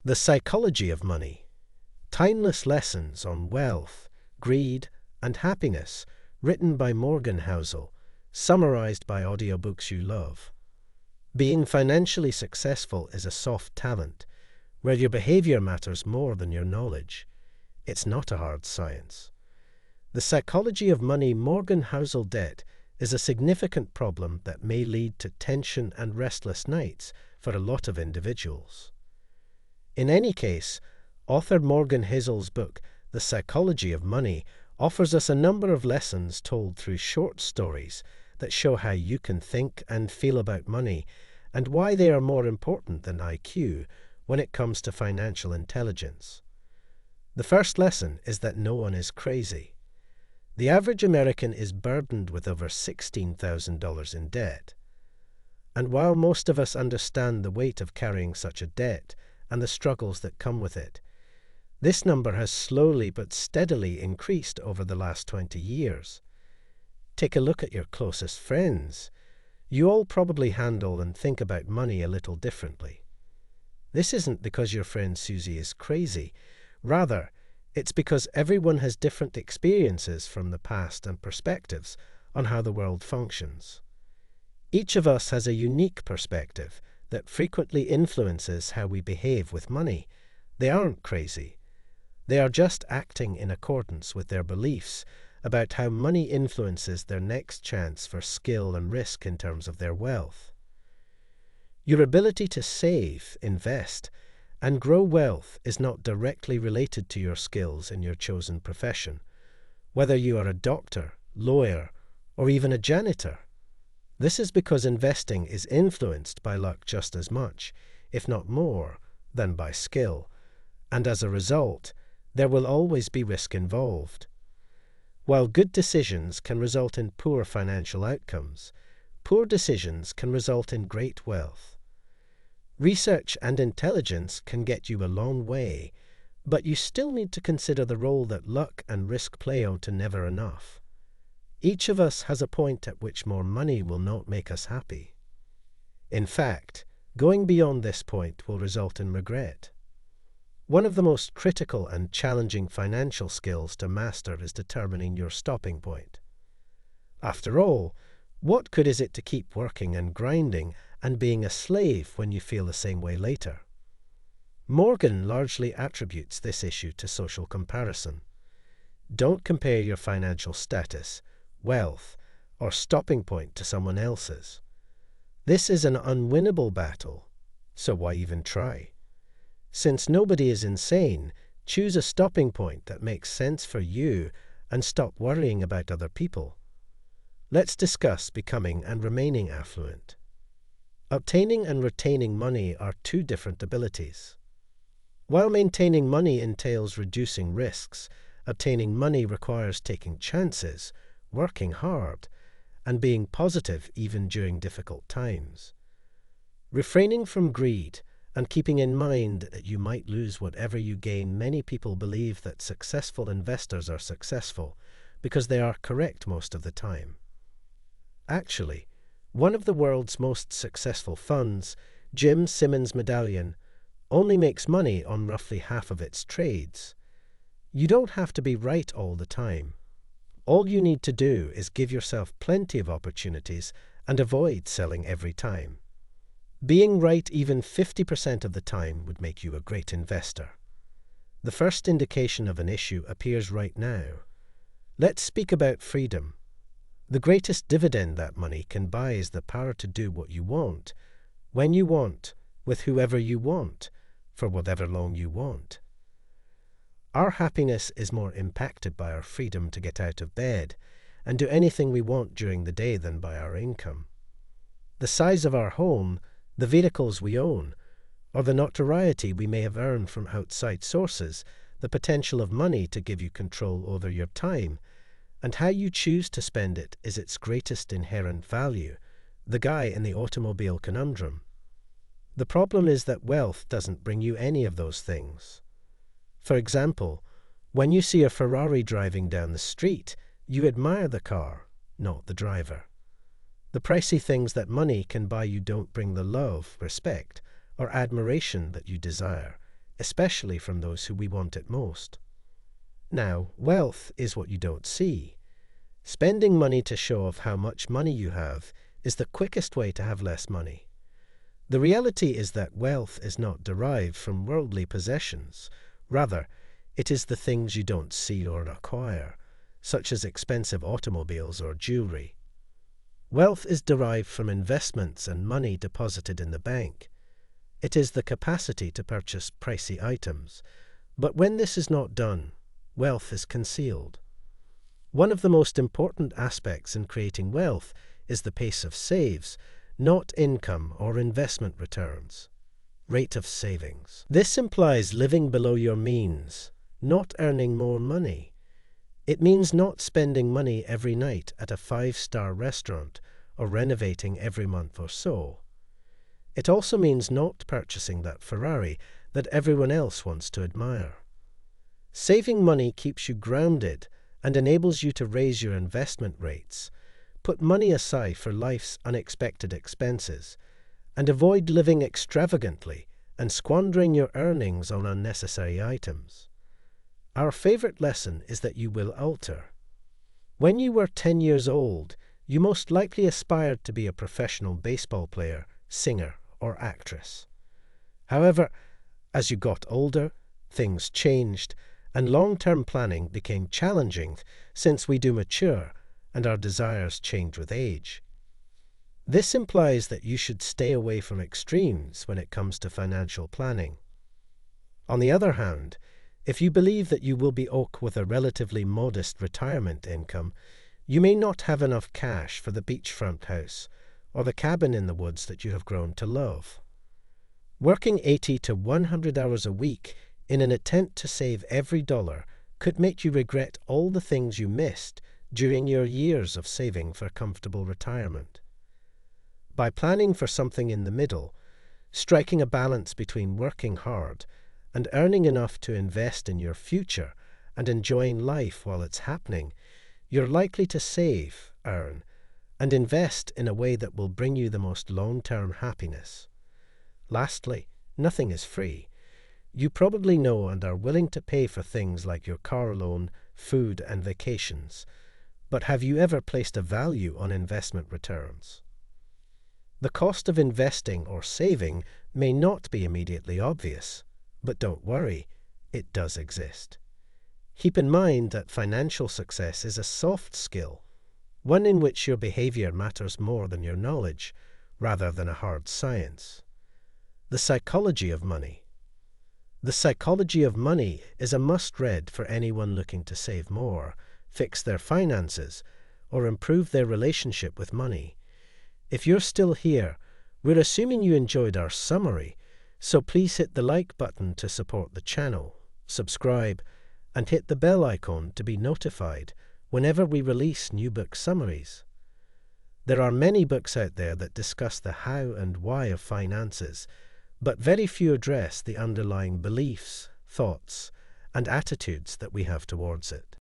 The Psychology of Money. Timeless Lessons on Wealth, Greed, and Happiness, written by Morgan Housel, summarized by audiobooks you love. Being financially successful is a soft talent, where your behavior matters more than your knowledge. It's not a hard science. The psychology of money Morgan Housel debt is a significant problem that may lead to tension and restless nights for a lot of individuals. In any case, author Morgan Housel's book, The Psychology of Money, offers us a number of lessons told through short stories that show how you can think and feel about money and why they are more important than IQ when it comes to financial intelligence. The first lesson is that no one is crazy. The average American is burdened with over $16,000 in debt. And while most of us understand the weight of carrying such a debt and the struggles that come with it, this number has slowly but steadily increased over the last 20 years. Take a look at your closest friends. You all probably handle and think about money a little differently. This isn't because your friend Susie is crazy. Rather, it's because everyone has different experiences from the past and perspectives on how the world functions. Each of us has a unique perspective that frequently influences how we behave with money. They aren't crazy. They are just acting in accordance with their beliefs about how money influences their next chance for skill and risk in terms of their wealth. Your ability to save, invest, and grow wealth is not directly related to your skills in your chosen profession, whether you are a doctor, lawyer, or even a janitor. This is because investing is influenced by luck just as much, if not more, than by skill, and as a result, there will always be risk involved. While good decisions can result in poor financial outcomes, poor decisions can result in great wealth. Research and intelligence can get you a long way, but you still need to consider the role that luck and risk play onto never enough. Each of us has a point at which more money will not make us happy. In fact, going beyond this point will result in regret. One of the most critical and challenging financial skills to master is determining your stopping point. After all, what good is it to keep working and grinding and being a slave when you feel the same way later? Morgan largely attributes this issue to social comparison. Don't compare your financial status, wealth, or stopping point to someone else's. This is an unwinnable battle, so why even try? Since nobody is insane, choose a stopping point that makes sense for you and stop worrying about other people. Let's discuss becoming and remaining affluent. Obtaining and retaining money are two different abilities. While maintaining money entails reducing risks, obtaining money requires taking chances, working hard, and being positive even during difficult times. Refraining from greed and keeping in mind that you might lose whatever you gain, many people believe that successful investors are successful because they are correct most of the time. Actually, one of the world's most successful funds, Jim Simmons Medallion, only makes money on roughly half of its trades. You don't have to be right all the time. All you need to do is give yourself plenty of opportunities and avoid selling every time. Being right even 50% of the time would make you a great investor. The first indication of an issue appears right now. Let's speak about freedom. The greatest dividend that money can buy is the power to do what you want, when you want, with whoever you want, for whatever long you want. Our happiness is more impacted by our freedom to get out of bed and do anything we want during the day than by our income. The size of our home, the vehicles we own, or the notoriety we may have earned from outside sources, the potential of money to give you control over your time, and how you choose to spend it is its greatest inherent value, the guy in the automobile conundrum. The problem is that wealth doesn't bring you any of those things. For example, when you see a Ferrari driving down the street, you admire the car, not the driver. The pricey things that money can buy you don't bring the love, respect, or admiration that you desire. especially from those who we want it most. Now, wealth is what you don't see. Spending money to show off how much money you have is the quickest way to have less money. The reality is that wealth is not derived from worldly possessions. Rather, it is the things you don't see or acquire, such as expensive automobiles or jewelry. Wealth is derived from investments and money deposited in the bank. It is the capacity to purchase pricey items. But when this is not done, wealth is concealed. One of the most important aspects in creating wealth is the pace of saves, not income or investment returns. Rate of savings. This implies living below your means, not earning more money. It means not spending money every night at a 5-star restaurant or renovating every month or so. It also means not purchasing that Ferrari that everyone else wants to admire. Saving money keeps you grounded and enables you to raise your investment rates, put money aside for life's unexpected expenses, and avoid living extravagantly and squandering your earnings on unnecessary items. Our favorite lesson is that you will alter. When you were 10 years old, you most likely aspired to be a professional baseball player, singer, or actress. However, as you got older, things changed, and long-term planning became challenging since we do mature and our desires change with age. This implies that you should stay away from extremes when it comes to financial planning. On the other hand, if you believe that you will be OK with a relatively modest retirement income, you may not have enough cash for the beachfront house or the cabin in the woods that you have grown to love. Working 80 to 100 hours a week in an attempt to save every dollar could make you regret all the things you missed during your years of saving for comfortable retirement. By planning for something in the middle, striking a balance between working hard and earning enough to invest in your future and enjoying life while it's happening, you're likely to save, earn, and invest in a way that will bring you the most long-term happiness. Lastly, nothing is free. You probably know and are willing to pay for things like your car loan, food, and vacations. But have you ever placed a value on investment returns? The cost of investing or saving may not be immediately obvious, but don't worry, it does exist. Keep in mind that financial success is a soft skill, one in which your behavior matters more than your knowledge, rather than a hard science. The psychology of money. The Psychology of Money is a must-read for anyone looking to save more, fix their finances, or improve their relationship with money. If you're still here, we're assuming you enjoyed our summary, so please hit the like button to support the channel, subscribe, and hit the bell icon to be notified whenever we release new book summaries. There are many books out there that discuss the how and why of finances, but very few address the underlying beliefs, thoughts, and attitudes that we have towards it.